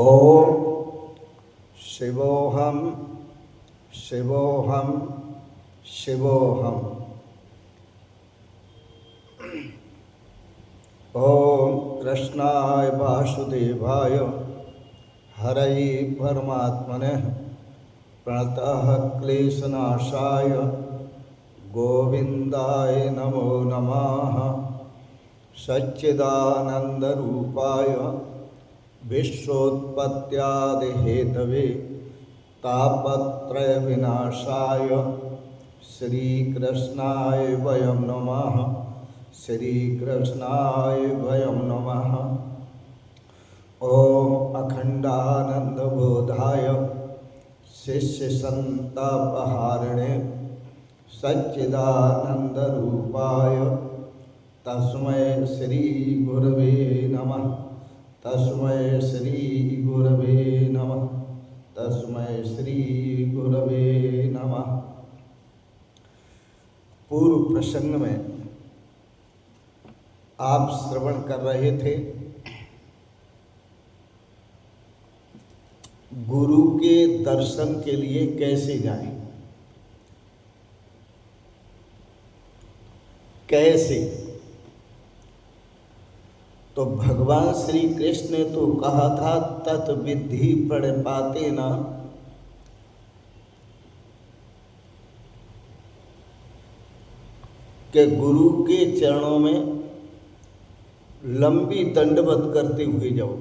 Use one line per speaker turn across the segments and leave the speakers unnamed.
ओम शिवोहम शिवोहम शिवोहम। ओम कृष्णाय वासुदेवाय हरये परमात्मने प्रणतः क्लेशनाशाय गोविंदाय नमो नमः। सच्चिदानंदरूपाय विश्वोत्पत्त्यादिहेतवे तापत्रय विनाशाय श्रीकृष्णाय वयं नमः। श्रीकृष्णाय वयं नमः। ओम अखंडानंदबोधाय शिष्यसंतापहारिणे सच्चिदानंदरूपाय तस्मै श्री गुरवे नमः। तस्मै श्री गुरवे नमः। तस्मै श्री गुरवे नमः। पूर्व प्रसंग में आप श्रवण कर रहे थे गुरु के दर्शन के लिए कैसे जाएं। कैसे? तो भगवान श्री कृष्ण ने तो कहा था तत्विद्धि प्रणिपातेन, कि गुरु के चरणों में लंबी दंडवत करते हुए जाओ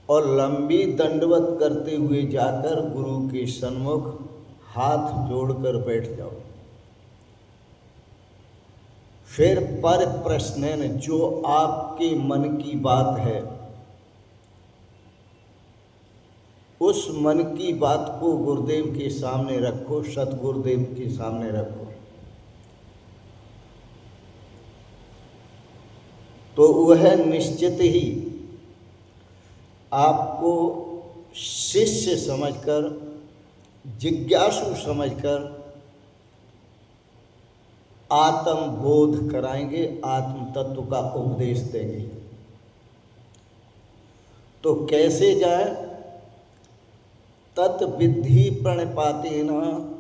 और लंबी दंडवत करते हुए जाकर गुरु के सन्मुख हाथ जोड़कर बैठ जाओ। फिर पर प्रश्न, जो आपके मन की बात है उस मन की बात को गुरुदेव के सामने रखो, सतगुरुदेव के सामने रखो। तो वह निश्चित ही आपको शिष्य समझकर, जिज्ञासु समझकर आत्म बोध कराएंगे, आत्म तत्व का उपदेश देंगे। तो कैसे जाए? तत्विद्धि प्रणिपातेन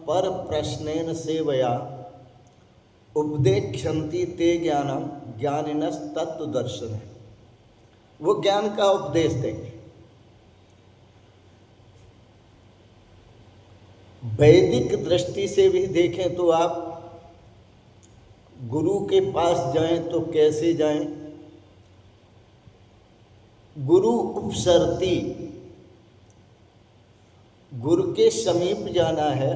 पर प्रश्नेन सेवया उपदेक्षन्ति ते ज्ञानम ज्ञानिनस् तत्व दर्शन है। वो ज्ञान का उपदेश देंगे। वैदिक दृष्टि से भी देखें तो आप गुरु के पास जाएं तो कैसे जाएं? गुरु उपसरती, गुरु के समीप जाना है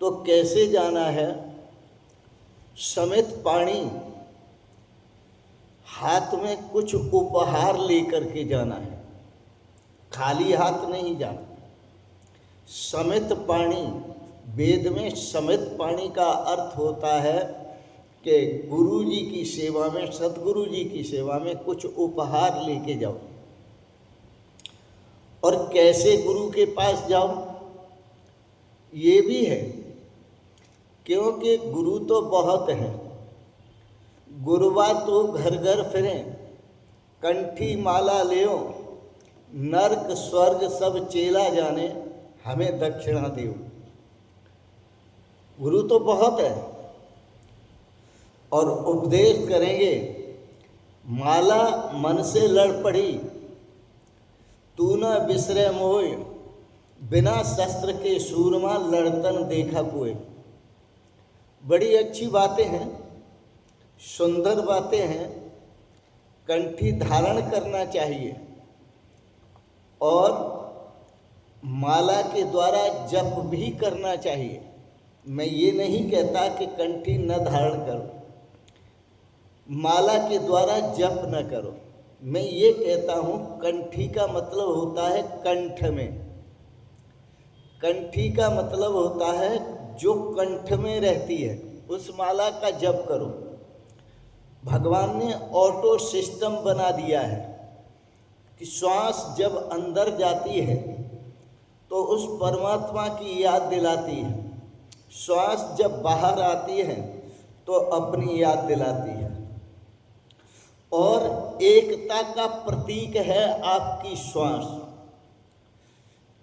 तो कैसे जाना है? समित पाणी, हाथ में कुछ उपहार लेकर के जाना है, खाली हाथ नहीं जाना। समित पाणी, वेद में समित पाणी का अर्थ होता है कि गुरु जी की सेवा में, सतगुरु जी की सेवा में कुछ उपहार लेके जाओ। और कैसे गुरु के पास जाओ ये भी है, क्योंकि गुरु तो बहुत हैं। गुरुवा तो घर घर फिरें, कंठी माला लेओ, नर्क स्वर्ग सब चेला जाने, हमें दक्षिणा देओ। गुरु तो बहुत है और उपदेश करेंगे। माला मन से लड़ पड़ी, तू न बिसरे मोय, बिना शस्त्र के सूरमा लड़तन देखा कोई। बड़ी अच्छी बातें हैं, सुंदर बातें हैं, कंठी धारण करना चाहिए और माला के द्वारा जप भी करना चाहिए। मैं ये नहीं कहता कि कंठी न धारण करो, माला के द्वारा जप न करो। मैं ये कहता हूँ कंठी का मतलब होता है कंठ में, कंठी का मतलब होता है जो कंठ में रहती है, उस माला का जप करो। भगवान ने ऑटो सिस्टम बना दिया है कि श्वास जब अंदर जाती है तो उस परमात्मा की याद दिलाती है, श्वास जब बाहर आती है तो अपनी याद दिलाती है। और एकता का प्रतीक है आपकी श्वास।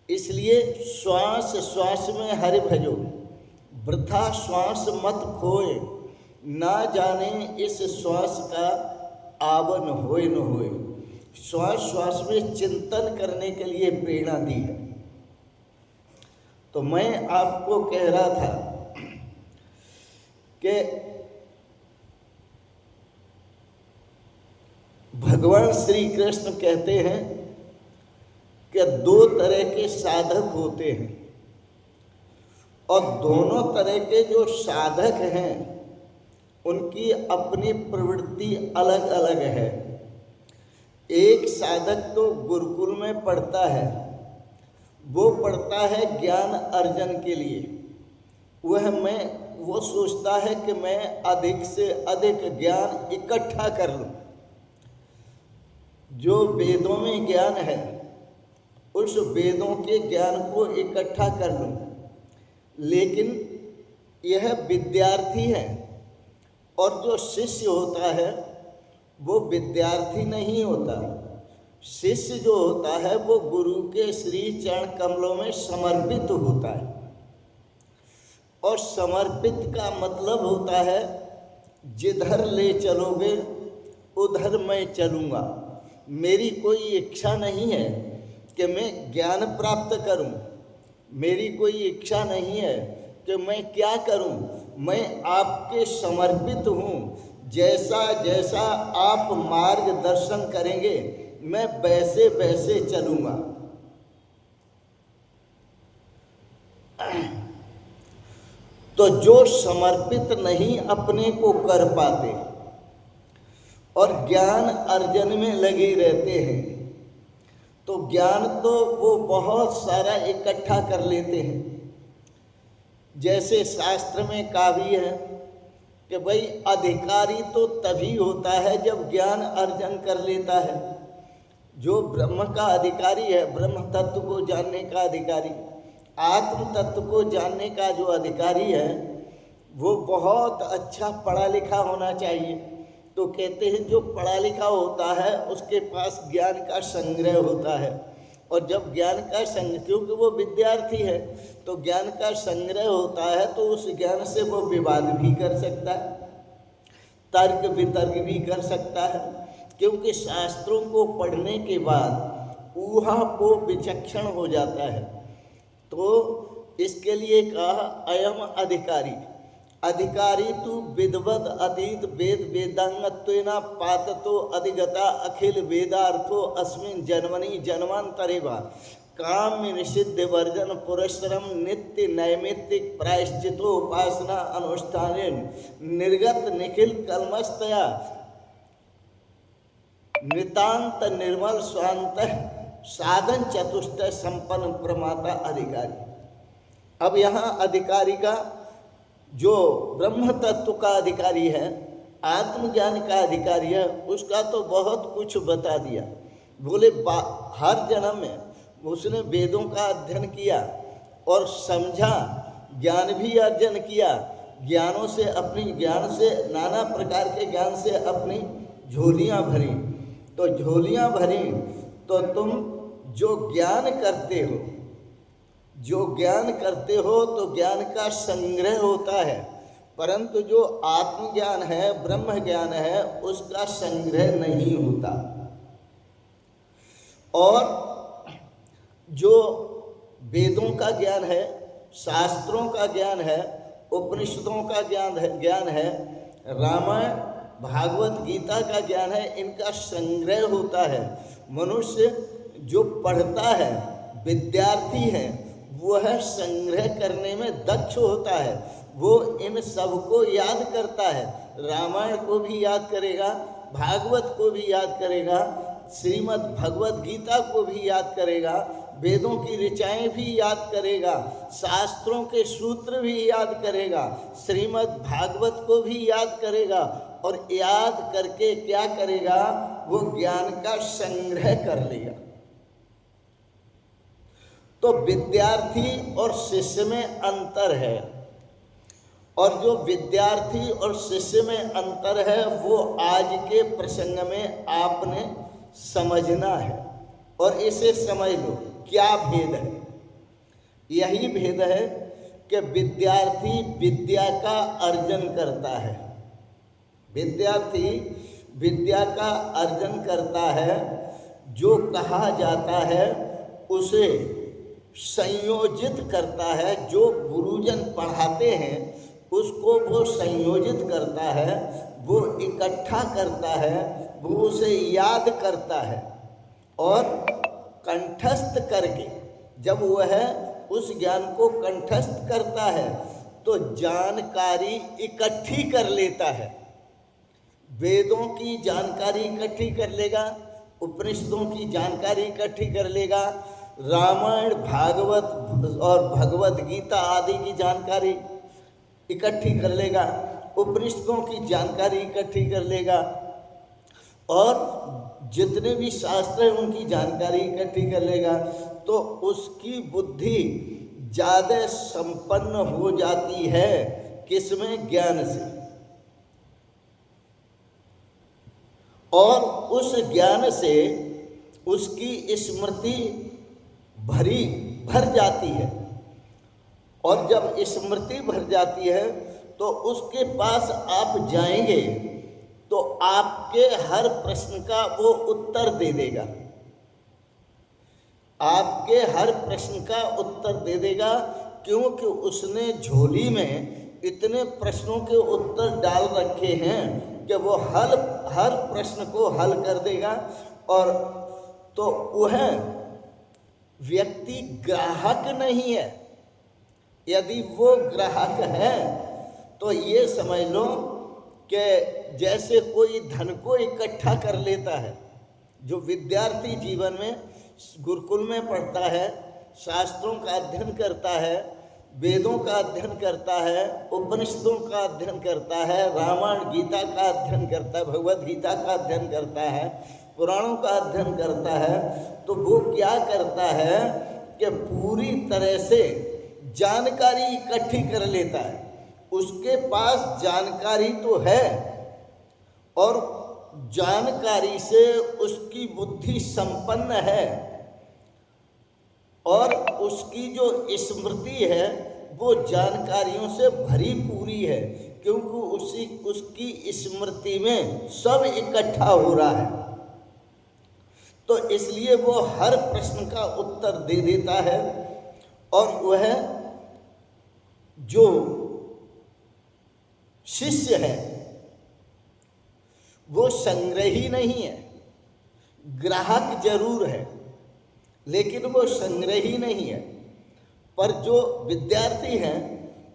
इसलिए श्वास श्वास में हरि भजो, वृथा श्वास मत खोए, ना जाने इस श्वास का आवन होए न होए। श्वास श्वास में चिंतन करने के लिए प्रेरणा दी है। तो मैं आपको कह रहा था कि भगवान श्री कृष्ण कहते हैं कि दो तरह के साधक होते हैं, और दोनों तरह के जो साधक हैं उनकी अपनी प्रवृत्ति अलग अलग है। एक साधक तो गुरुकुल में पढ़ता है, वो पढ़ता है ज्ञान अर्जन के लिए। वो सोचता है कि मैं अधिक से अधिक ज्ञान इकट्ठा कर लूं। जो वेदों में ज्ञान है उस वेदों के ज्ञान को इकट्ठा कर लूं। लेकिन यह विद्यार्थी है, और जो शिष्य होता है वो विद्यार्थी नहीं होता। शिष्य जो होता है वो गुरु के श्री चरण कमलों में समर्पित होता है। और समर्पित का मतलब होता है जिधर ले चलोगे उधर मैं चलूँगा। मेरी कोई इच्छा नहीं है कि मैं ज्ञान प्राप्त करूं, मेरी कोई इच्छा नहीं है कि मैं क्या करूं। मैं आपके समर्पित हूं। जैसा जैसा आप मार्गदर्शन करेंगे मैं वैसे वैसे चलूँगा। तो जो समर्पित नहीं अपने को कर पाते और ज्ञान अर्जन में लगे रहते हैं, तो ज्ञान तो वो बहुत सारा इकट्ठा कर लेते हैं। जैसे शास्त्र में काव्य है कि भाई अधिकारी तो तभी होता है जब ज्ञान अर्जन कर लेता है। जो ब्रह्म का अधिकारी है, ब्रह्म तत्व को जानने का अधिकारी, आत्म तत्व को जानने का जो अधिकारी है, वो बहुत अच्छा पढ़ा लिखा होना चाहिए। तो कहते हैं जो पढ़ा लिखा होता है उसके पास ज्ञान का संग्रह होता है। और जब ज्ञान का संग्रह, क्योंकि वो विद्यार्थी है, तो ज्ञान का संग्रह होता है, तो उस ज्ञान से वो विवाद भी कर सकता है, तर्क वितर्क भी कर सकता है। क्योंकि शास्त्रों को पढ़ने के बाद ऊहापोह विचक्षण हो जाता है। तो इसके लिए कहा अयम अधिकारी। अधिकारी तु विद्वद अतीत वेद वेदांगत्वेना पाततो अधिगता अखिल वेदार्थो अस्मिन् जन्मनि जन्मांतरे वा काम्य निषिद्ध वर्जन पुरस्सरम नित्य नैमित्तिक प्रायश्चितो उपासना अनुष्ठानेन निर्गत निखिल कलमस्तया नितांत निर्मल स्वांत साधन चतुष्ट संपन्न प्रमाता अधिकारी। अब यहाँ अधिकारी का जो ब्रह्म तत्व का अधिकारी है, आत्मज्ञान का अधिकारी है, उसका तो बहुत कुछ बता दिया। बोले हर जन्म में उसने वेदों का अध्ययन किया और समझा, ज्ञान भी अर्जन किया, ज्ञानों से अपनी ज्ञान से नाना प्रकार के ज्ञान से अपनी झोलियाँ भरी। तो झोलियाँ भरी तो तुम जो ज्ञान करते हो, जो ज्ञान करते हो तो ज्ञान का संग्रह होता है, परंतु जो आत्मज्ञान है, ब्रह्म ज्ञान है, उसका संग्रह नहीं होता। और जो वेदों का ज्ञान है, शास्त्रों का ज्ञान है, उपनिषदों का ज्ञान है, रामायण भागवत गीता का ज्ञान है, इनका संग्रह होता है। मनुष्य जो पढ़ता है, विद्यार्थी है, वह संग्रह करने में दक्ष होता है। वो इन सबको याद करता है, रामायण को भी याद करेगा, भागवत को भी याद करेगा, श्रीमद् भगवत गीता को भी याद करेगा, वेदों की ऋचाएँ भी याद करेगा, शास्त्रों के सूत्र भी याद करेगा, श्रीमद् भागवत को भी याद करेगा। और याद करके क्या करेगा? वो ज्ञान का संग्रह कर लेगा। तो विद्यार्थी और शिष्य में अंतर है। और जो विद्यार्थी और शिष्य में अंतर है वो आज के प्रसंग में आपने समझना है। और इसे समझ लो क्या भेद है। यही भेद है कि विद्यार्थी विद्या का अर्जन करता है, विद्यार्थी विद्या का अर्जन करता है, जो कहा जाता है उसे संयोजित करता है, जो गुरुजन पढ़ाते हैं उसको वो संयोजित करता है, वो इकट्ठा करता है, वो उसे याद करता है और कंठस्थ करके जब वह उस ज्ञान को कंठस्थ करता है तो जानकारी इकट्ठी कर लेता है। वेदों की जानकारी इकट्ठी कर लेगा, उपनिषदों की जानकारी इकट्ठी कर लेगा, रामायण भागवत और भगवत गीता आदि की जानकारी इकट्ठी कर लेगा, उपनिषदों की जानकारी इकट्ठी कर लेगा और जितने भी शास्त्र हैं उनकी जानकारी इकट्ठी कर लेगा। तो उसकी बुद्धि ज़्यादा संपन्न हो जाती है किसमें? ज्ञान से। और उस ज्ञान से उसकी स्मृति भर जाती है। और जब स्मृति भर जाती है तो उसके पास आप जाएंगे तो आपके हर प्रश्न का वो उत्तर दे देगा, आपके हर प्रश्न का उत्तर दे देगा, क्योंकि उसने झोली में इतने प्रश्नों के उत्तर डाल रखे हैं कि वो हर प्रश्न को हल कर देगा। और तो वह व्यक्ति ग्राहक नहीं है। यदि वो ग्राहक है तो ये समझ लो कि जैसे कोई धन को इकट्ठा कर लेता है। जो विद्यार्थी जीवन में गुरुकुल में पढ़ता है, शास्त्रों का अध्ययन करता है, वेदों का अध्ययन करता है, उपनिषदों का अध्ययन करता है, रामायण गीता का अध्ययन करता है, भगवत गीता का अध्ययन करता है, पुराणों का अध्ययन करता है, तो वो क्या करता है कि पूरी तरह से जानकारी इकट्ठी कर लेता है। उसके पास जानकारी तो है और जानकारी से उसकी बुद्धि संपन्न है और उसकी जो स्मृति है वो जानकारियों से भरी पूरी है, क्योंकि उसकी स्मृति में सब इकट्ठा हो रहा है। तो इसलिए वो हर प्रश्न का उत्तर दे देता है। और वह जो शिष्य है वो संग्रही नहीं है, ग्राहक जरूर है लेकिन वो संग्रही नहीं है। पर जो विद्यार्थी हैं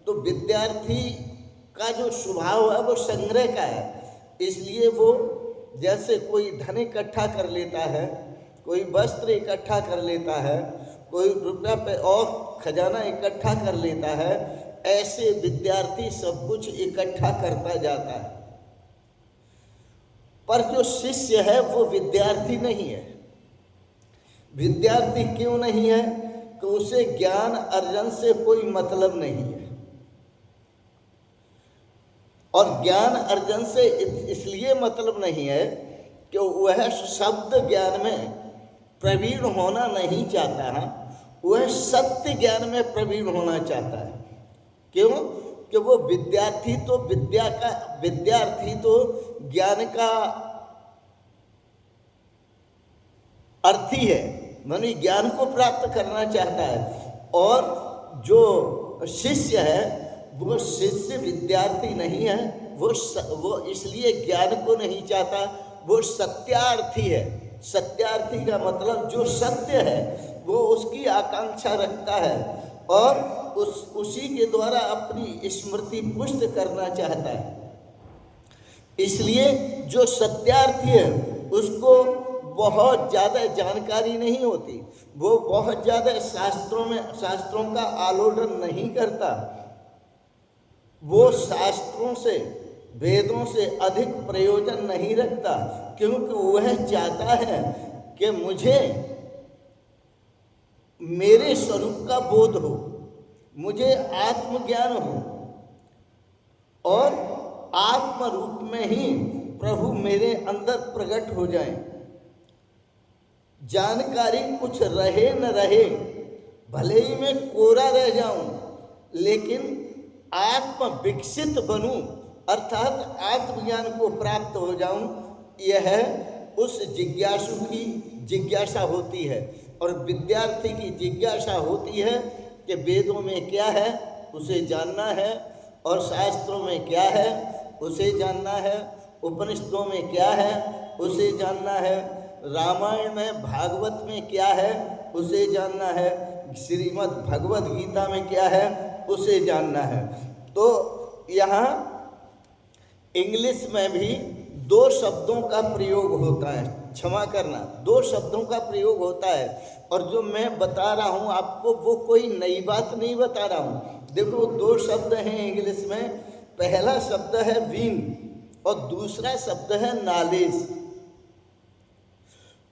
तो विद्यार्थी का जो स्वभाव है वो संग्रह का है। इसलिए वो जैसे कोई धन इकट्ठा कर लेता है, कोई वस्त्र इकट्ठा कर लेता है, कोई रुपया पे और खजाना इकट्ठा कर लेता है, ऐसे विद्यार्थी सब कुछ इकट्ठा करता जाता है। पर जो शिष्य है वो विद्यार्थी नहीं है। विद्यार्थी क्यों नहीं है? तो उसे ज्ञान अर्जन से कोई मतलब नहीं है। और ज्ञान अर्जन से इसलिए मतलब नहीं है कि वह शब्द ज्ञान में प्रवीण होना नहीं चाहता है, वह सत्य ज्ञान में प्रवीण होना चाहता है। क्यों? कि वो विद्यार्थी तो ज्ञान का अर्थी है, माने ज्ञान को प्राप्त करना चाहता है। और जो शिष्य है वो शिष्य विद्यार्थी नहीं है, वो इसलिए ज्ञान को नहीं चाहता, वो सत्यार्थी है। सत्यार्थी का मतलब जो सत्य है वो उसकी आकांक्षा रखता है और उसी के द्वारा अपनी स्मृति पुष्ट करना चाहता है। इसलिए जो सत्यार्थी है उसको बहुत ज़्यादा जानकारी नहीं होती, वो बहुत ज़्यादा शास्त्रों का आलोडन नहीं करता, वो शास्त्रों से वेदों से अधिक प्रयोजन नहीं रखता, क्योंकि वह चाहता है कि मुझे मेरे स्वरूप का बोध हो, मुझे आत्मज्ञान हो। और आत्म रूप में ही प्रभु मेरे अंदर प्रकट हो जाएं। जानकारी कुछ रहे न रहे, भले ही मैं कोरा रह जाऊं, लेकिन आत्म विकसित बनूं, अर्थात आत्मज्ञान को प्राप्त हो जाऊं, यह उस जिज्ञासु की जिज्ञासा होती है। और विद्यार्थी की जिज्ञासा होती है कि वेदों में क्या है उसे जानना है, और शास्त्रों में क्या है उसे जानना है, उपनिषदों में क्या है उसे जानना है, रामायण में भागवत में क्या है उसे जानना है, श्रीमद् भगवद गीता में क्या है उसे जानना है। तो यहाँ इंग्लिश में भी दो शब्दों का प्रयोग होता है, क्षमा करना, दो शब्दों का प्रयोग होता है। और जो मैं बता रहा हूँ आपको वो कोई नई बात नहीं बता रहा हूँ। देखो दो शब्द हैं इंग्लिश में, पहला शब्द है विन और दूसरा शब्द है नॉलेज।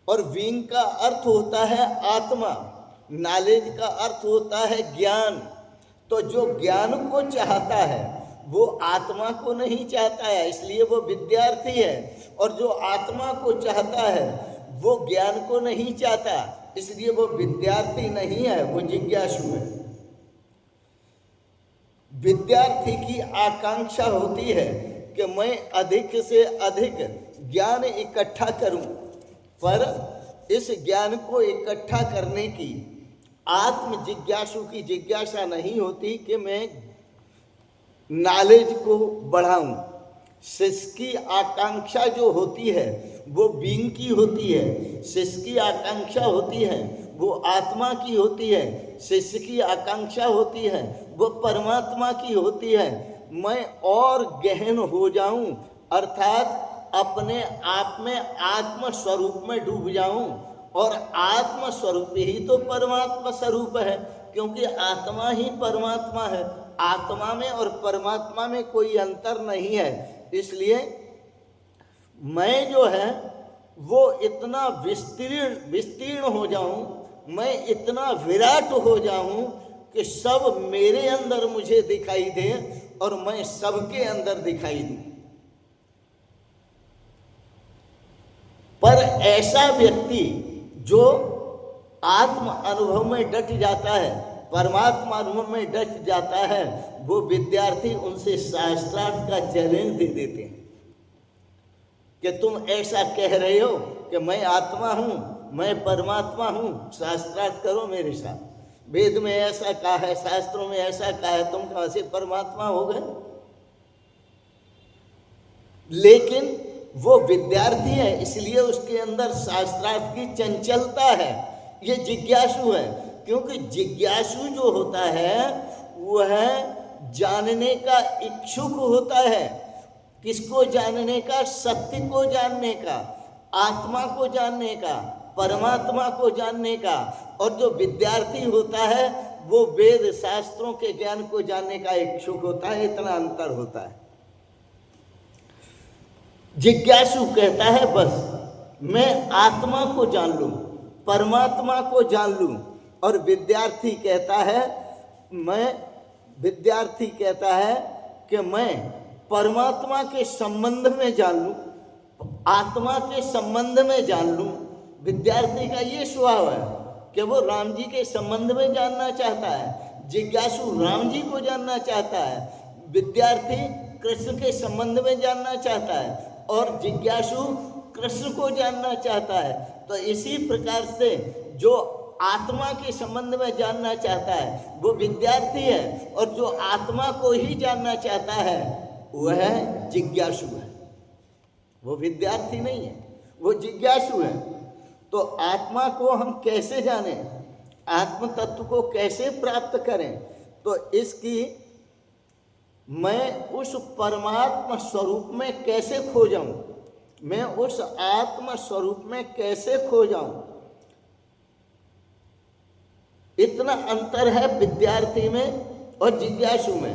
और विंग का अर्थ होता है आत्मा, नॉलेज का अर्थ होता है ज्ञान। तो जो ज्ञान को चाहता है वो आत्मा को नहीं चाहता है, इसलिए वो विद्यार्थी है। और जो आत्मा को चाहता है वो ज्ञान को नहीं चाहता, इसलिए वो विद्यार्थी नहीं है, वो जिज्ञासु है। विद्यार्थी की आकांक्षा होती है कि मैं अधिक से अधिक ज्ञान इकट्ठा करूं, पर इस ज्ञान को इकट्ठा करने की आत्म जिज्ञासु की जिज्ञासा नहीं होती कि मैं नॉलेज को बढ़ाऊं। शिष्य की आकांक्षा जो होती है वो बीइंग की होती है, शिष्य की आकांक्षा होती है वो आत्मा की होती है, शिष्य की आकांक्षा होती है वो परमात्मा की होती है। मैं और गहन हो जाऊं, अर्थात अपने आप में आत्म स्वरूप में डूब जाऊं। और आत्म स्वरूप ही तो परमात्मा स्वरूप है, क्योंकि आत्मा ही परमात्मा है। आत्मा में और परमात्मा में कोई अंतर नहीं है। इसलिए मैं जो है वो इतना विस्तीर्ण हो जाऊं, मैं इतना विराट हो जाऊं कि सब मेरे अंदर मुझे दिखाई दे और मैं सबके अंदर दिखाई दूं। पर ऐसा व्यक्ति जो आत्म अनुभव में डट जाता है, परमात्मा अनुभव में डट जाता है, वो विद्यार्थी उनसे शास्त्रार्थ का चैलेंज दे देते हैं कि तुम ऐसा कह रहे हो कि मैं आत्मा हूँ, मैं परमात्मा हूँ, शास्त्रार्थ करो मेरे साथ। वेद में ऐसा कहा है, शास्त्रों में ऐसा कहा है, तुम कहाँ से परमात्मा हो गए? लेकिन वो विद्यार्थी है, इसलिए उसके अंदर शास्त्रार्थ की चंचलता है, ये जिज्ञासु है। क्योंकि जिज्ञासु जो होता है वह जानने का इच्छुक होता है। किसको जानने का? सत्य को जानने का, आत्मा को जानने का, परमात्मा को जानने का। और जो विद्यार्थी होता है वो वेद शास्त्रों के ज्ञान को जानने का इच्छुक होता है। इतना अंतर होता है। जिज्ञासु कहता है बस मैं आत्मा को जान लूं, परमात्मा को जान लूं। और विद्यार्थी कहता है कि मैं परमात्मा के संबंध में जान लूं, आत्मा के संबंध में जान लूं। विद्यार्थी का ये स्वभाव है कि वो राम जी के संबंध में जानना चाहता है। जिज्ञासु राम जी को जानना चाहता है, विद्यार्थी कृष्ण के संबंध में जानना चाहता है, और जिज्ञासु कृष्ण को जानना चाहता है। तो इसी प्रकार से जो आत्मा के संबंध में जानना चाहता है वो विद्यार्थी है, और जो आत्मा को ही जानना चाहता है वह जिज्ञासु है। वो विद्यार्थी नहीं है, वो जिज्ञासु है। तो आत्मा को हम कैसे जानें, आत्म तत्व को कैसे प्राप्त करें? तो इसकी मैं उस परमात्मा स्वरूप में कैसे खो जाऊं, मैं उस आत्मा स्वरूप में कैसे खो जाऊं। इतना अंतर है विद्यार्थी में और जिज्ञासु में।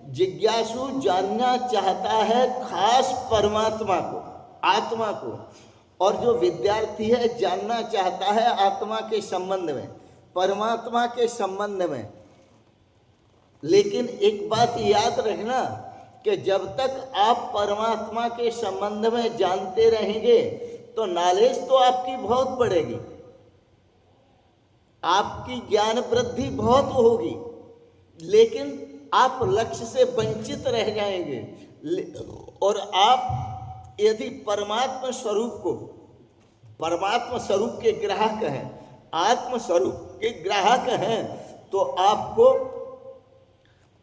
जिज्ञासु जानना चाहता है खास परमात्मा को, आत्मा को, और जो विद्यार्थी है जानना चाहता है आत्मा के संबंध में, परमात्मा के संबंध में। लेकिन एक बात याद रखना कि जब तक आप परमात्मा के संबंध में जानते रहेंगे तो नॉलेज तो आपकी बहुत बढ़ेगी, आपकी ज्ञान वृद्धि बहुत होगी, लेकिन आप लक्ष्य से वंचित रह जाएंगे। और आप यदि परमात्मा स्वरूप के ग्राहक हैं, आत्म स्वरूप के ग्राहक हैं, तो आपको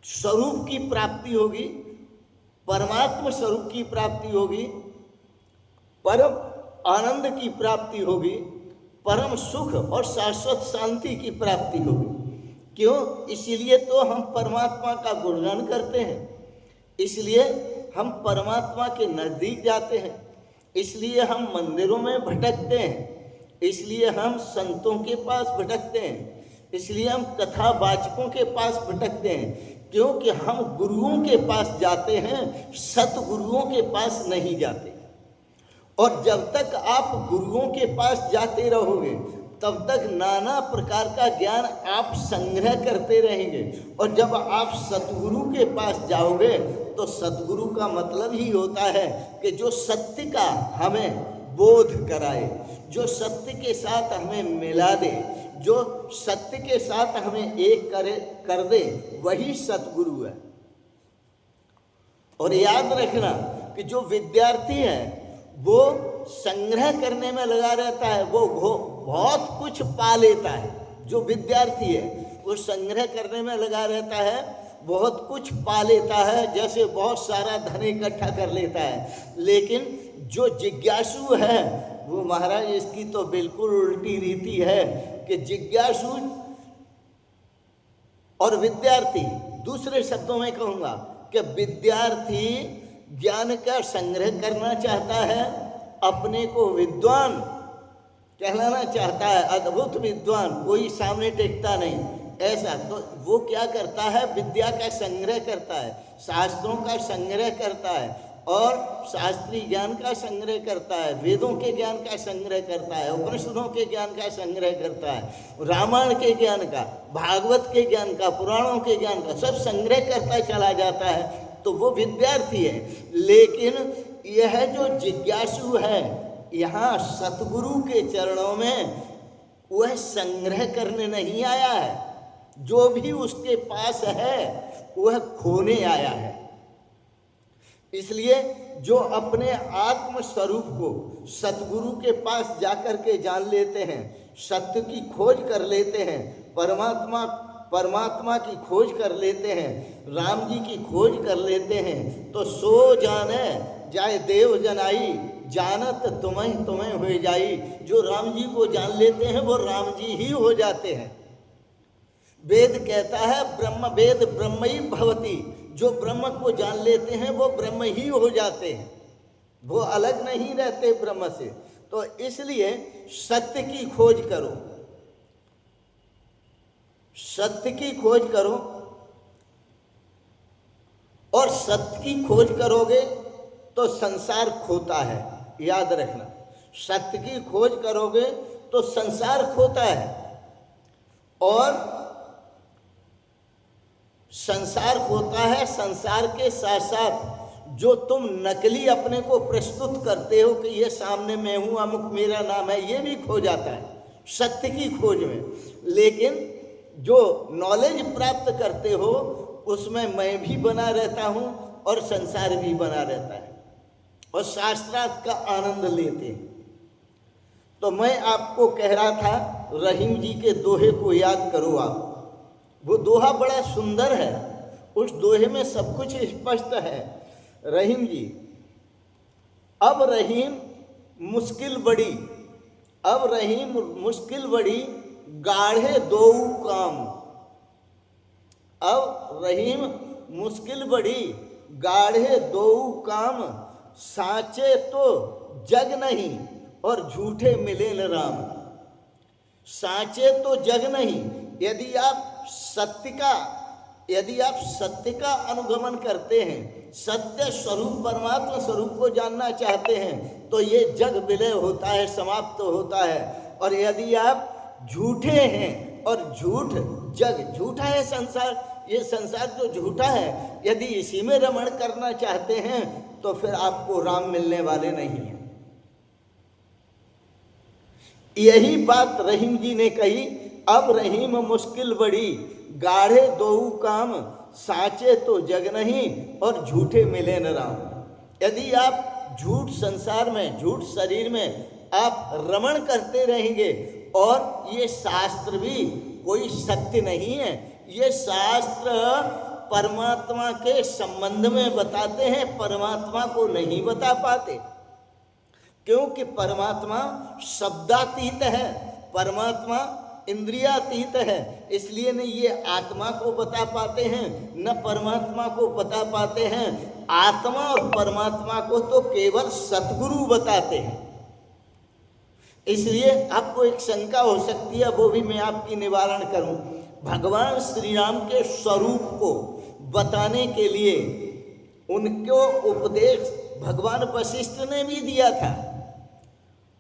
स्वरूप की प्राप्ति होगी, परमात्मा स्वरूप की प्राप्ति होगी, परम आनंद की प्राप्ति होगी, परम सुख और शाश्वत शांति की प्राप्ति होगी। क्यों? इसीलिए तो हम परमात्मा का गुणगान करते हैं, इसलिए हम परमात्मा के नज़दीक जाते हैं, इसलिए हम मंदिरों में भटकते हैं, इसलिए हम संतों के पास भटकते हैं, इसलिए हम कथावाचकों के पास भटकते हैं, क्योंकि हम गुरुओं के पास जाते हैं, सतगुरुओं के पास नहीं जाते। और जब तक आप गुरुओं के पास जाते रहोगे तब तक नाना प्रकार का ज्ञान आप संग्रह करते रहेंगे। और जब आप सतगुरु के पास जाओगे तो सतगुरु का मतलब ही होता है कि जो सत्य का हमें बोध कराए, जो सत्य के साथ हमें मिला दे, जो सत्य के साथ हमें एक कर दे, वही सतगुरु है। और याद रखना कि जो विद्यार्थी है वो संग्रह करने में लगा रहता है, वो बहुत कुछ पा लेता है। जो विद्यार्थी है वो संग्रह करने में लगा रहता है, बहुत कुछ पा लेता है, जैसे बहुत सारा धन इकट्ठा कर लेता है। लेकिन जो जिज्ञासु है वो महाराज, इसकी तो बिल्कुल उल्टी रीति है कि जिज्ञासु और विद्यार्थी, दूसरे शब्दों में कहूँगा कि विद्यार्थी ज्ञान का संग्रह करना चाहता है, अपने को विद्वान कहलाना चाहता है, अद्भुत विद्वान, कोई सामने टेकता नहीं ऐसा। तो वो क्या करता है? विद्या का संग्रह करता है, शास्त्रों का संग्रह करता है, और शास्त्रीय ज्ञान का संग्रह करता है, वेदों के ज्ञान का संग्रह करता है, उपनिषदों के ज्ञान का संग्रह करता है, रामायण के ज्ञान का, भागवत के ज्ञान का, पुराणों के ज्ञान का, सब संग्रह करता चला जाता है। तो वो विद्यार्थी है। लेकिन यह जो जिज्ञासु है, यहाँ सतगुरु के चरणों में वह संग्रह करने नहीं आया है, जो भी उसके पास है वह खोने आया है। इसलिए जो अपने आत्म स्वरूप को सतगुरु के पास जाकर के जान लेते हैं, सत्य की खोज कर लेते हैं, परमात्मा की खोज कर लेते हैं, राम जी की खोज कर लेते हैं, तो सो जाने जाए देव जनाई, जानत तुम्हें हो जाई। जो राम जी को जान लेते हैं वो राम जी ही हो जाते हैं। वेद कहता है ब्रह्म वेद ब्रह्मई भवति, जो ब्रह्म को जान लेते हैं वो ब्रह्म ही हो जाते हैं, वो अलग नहीं रहते ब्रह्म से। तो इसलिए सत्य की खोज करो, सत्य की खोज करो, और सत्य की खोज करोगे तो संसार खोता है। याद रखना, सत्य की खोज करोगे तो संसार खोता है, और संसार खोता है। संसार के साथ साथ जो तुम नकली अपने को प्रस्तुत करते हो कि ये सामने मैं हूँ, अमुक मेरा नाम है, ये भी खो जाता है सत्य की खोज में। लेकिन जो नॉलेज प्राप्त करते हो उसमें मैं भी बना रहता हूँ और संसार भी बना रहता है, और शास्त्रार्थ का आनंद लेते हैं। तो मैं आपको कह रहा था, रहीम जी के दोहे को याद करो आप। वो दोहा बड़ा सुंदर है, उस दोहे में सब कुछ स्पष्ट है। रहीम जी, अब रहीम मुश्किल बड़ी, अब रहीम मुश्किल बड़ी, गाढ़े दो काम। अब रहीम मुश्किल बड़ी, गाढ़े दो काम, साचे तो जग नहीं और झूठे मिले न राम। साचे तो जग नहीं, यदि आप सत्य का अनुगमन करते हैं, सत्य स्वरूप परमात्मा स्वरूप को जानना चाहते हैं, तो ये जग विलय होता है, समाप्त होता है। और यदि आप झूठे हैं, और झूठा है संसार, ये संसार जो झूठा है, यदि इसी में रमण करना चाहते हैं तो फिर आपको राम मिलने वाले नहीं हैं। यही बात रहीम जी ने कही। अब रहीम मुश्किल बड़ी, गाढ़े दोऊ काम, साचे तो जग नहीं और झूठे मिले न राम। यदि आप झूठ संसार में, झूठ शरीर में आप रमण करते रहेंगे और ये शास्त्र भी कोई सत्य नहीं है, ये शास्त्र परमात्मा के संबंध में बताते हैं, परमात्मा को नहीं बता पाते, क्योंकि परमात्मा शब्दातीत है, परमात्मा इंद्रियातीत है। इसलिए न ये आत्मा को बता पाते हैं, न परमात्मा को बता पाते हैं। आत्मा और परमात्मा को तो केवल सतगुरु बताते हैं। इसलिए आपको एक शंका हो सकती है, वो भी मैं आपकी निवारण करूं। भगवान श्री राम के स्वरूप को बताने के लिए उनको उपदेश भगवान वशिष्ठ ने भी दिया था,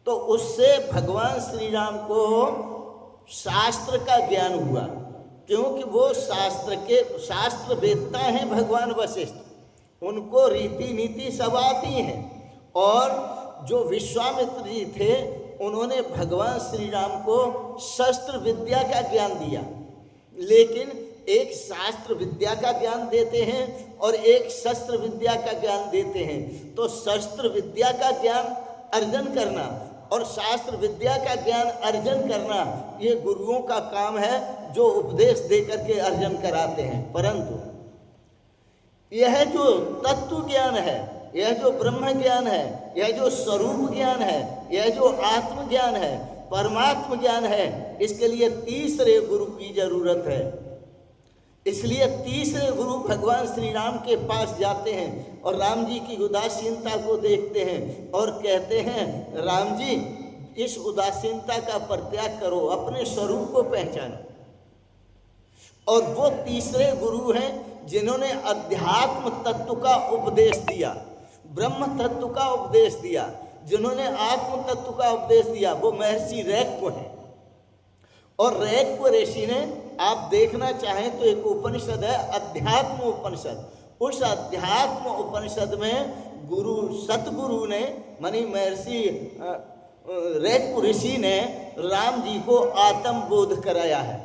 तो उससे भगवान श्री राम को शास्त्र का ज्ञान हुआ, क्योंकि वो शास्त्र वेदता हैं भगवान वशिष्ठ, उनको रीति नीति सब आती हैं। और जो विश्वामित्र जी थे उन्होंने भगवान श्री राम को शस्त्र विद्या का ज्ञान दिया, लेकिन एक शास्त्र विद्या का ज्ञान देते हैं और एक शस्त्र विद्या का ज्ञान देते हैं। तो शस्त्र विद्या का ज्ञान अर्जन करना और शास्त्र विद्या का ज्ञान अर्जन करना ये गुरुओं का काम है, जो उपदेश देकर के अर्जन कराते हैं। परंतु यह जो तत्व ज्ञान है, यह जो ब्रह्म ज्ञान है, यह जो स्वरूप ज्ञान है, यह जो आत्म ज्ञान है, परमात्म ज्ञान है, इसके लिए तीसरे गुरु की जरूरत है। इसलिए तीसरे गुरु भगवान श्री राम के पास जाते हैं और राम जी की उदासीनता को देखते हैं और कहते हैं, राम जी इस उदासीनता का परित्याग करो, अपने स्वरूप को पहचानो। और वो तीसरे गुरु हैं जिन्होंने अध्यात्म तत्व का उपदेश दिया, ब्रह्म तत्व का उपदेश दिया, जिन्होंने आत्म तत्व का उपदेश दिया, वो महर्षि रैक्व हैं। और रैक्व ऋषि ने, आप देखना चाहें तो एक उपनिषद है अध्यात्म उपनिषद, उस अध्यात्म उपनिषद में गुरु सतगुरु ने मानी महर्षि रैक्व ऋषि ने राम जी को आत्म बोध कराया है,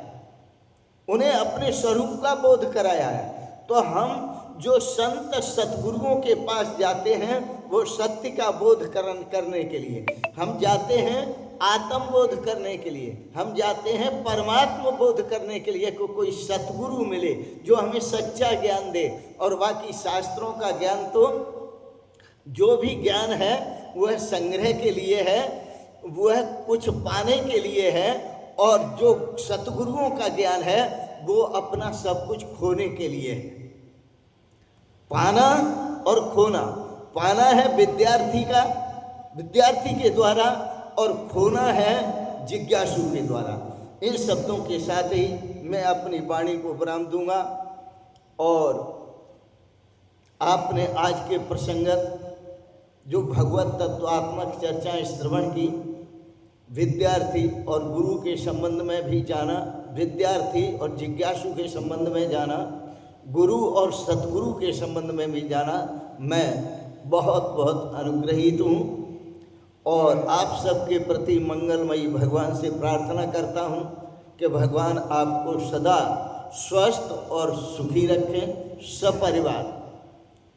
उन्हें अपने स्वरूप का बोध कराया है। तो हम जो संत सतगुरुओं के पास जाते हैं वो सत्य का बोध करने के लिए, हम जाते हैं आत्म बोध करने के लिए, हम जाते हैं परमात्म बोध करने के लिए, कोई सतगुरु मिले जो हमें सच्चा ज्ञान दे। और बाकी शास्त्रों का ज्ञान तो जो भी ज्ञान है वह संग्रह के लिए है, वह कुछ पाने के लिए है, और जो सतगुरुओं का ज्ञान है वो अपना सब कुछ खोने के लिए है। पाना और खोना, पाना है विद्यार्थी के द्वारा और खोना है जिज्ञासु के द्वारा। इन शब्दों के साथ ही मैं अपनी वाणी को विराम दूंगा। और आपने आज के प्रसंगत जो भगवत तत्वात्मक चर्चाएं श्रवण की, विद्यार्थी और गुरु के संबंध में भी जाना, विद्यार्थी और जिज्ञासु के संबंध में जाना, गुरु और सतगुरु के संबंध में भी जाना, मैं बहुत बहुत अनुग्रहित हूँ। और आप सबके प्रति मंगलमयी भगवान से प्रार्थना करता हूँ कि भगवान आपको सदा स्वस्थ और सुखी रखें, सपरिवार,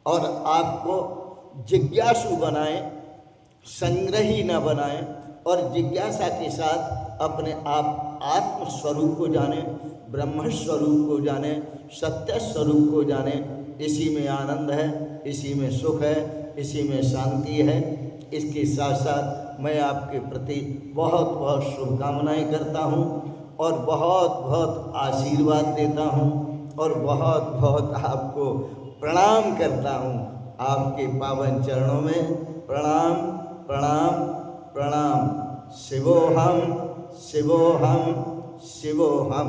और आपको जिज्ञासु बनाएं, संग्रही न बनाएं, और जिज्ञासा के साथ अपने आप आत्म स्वरूप को जानें, ब्रह्म स्वरूप को जानें, सत्य स्वरूप को जानें। इसी में आनंद है, इसी में सुख है, इसी में शांति है। इसके साथ साथ मैं आपके प्रति बहुत बहुत शुभकामनाएं करता हूँ और बहुत बहुत आशीर्वाद देता हूँ और बहुत बहुत आपको प्रणाम करता हूँ। आपके पावन चरणों में प्रणाम प्रणाम प्रणाम। शिवोहम शिवोहम शिवोहम।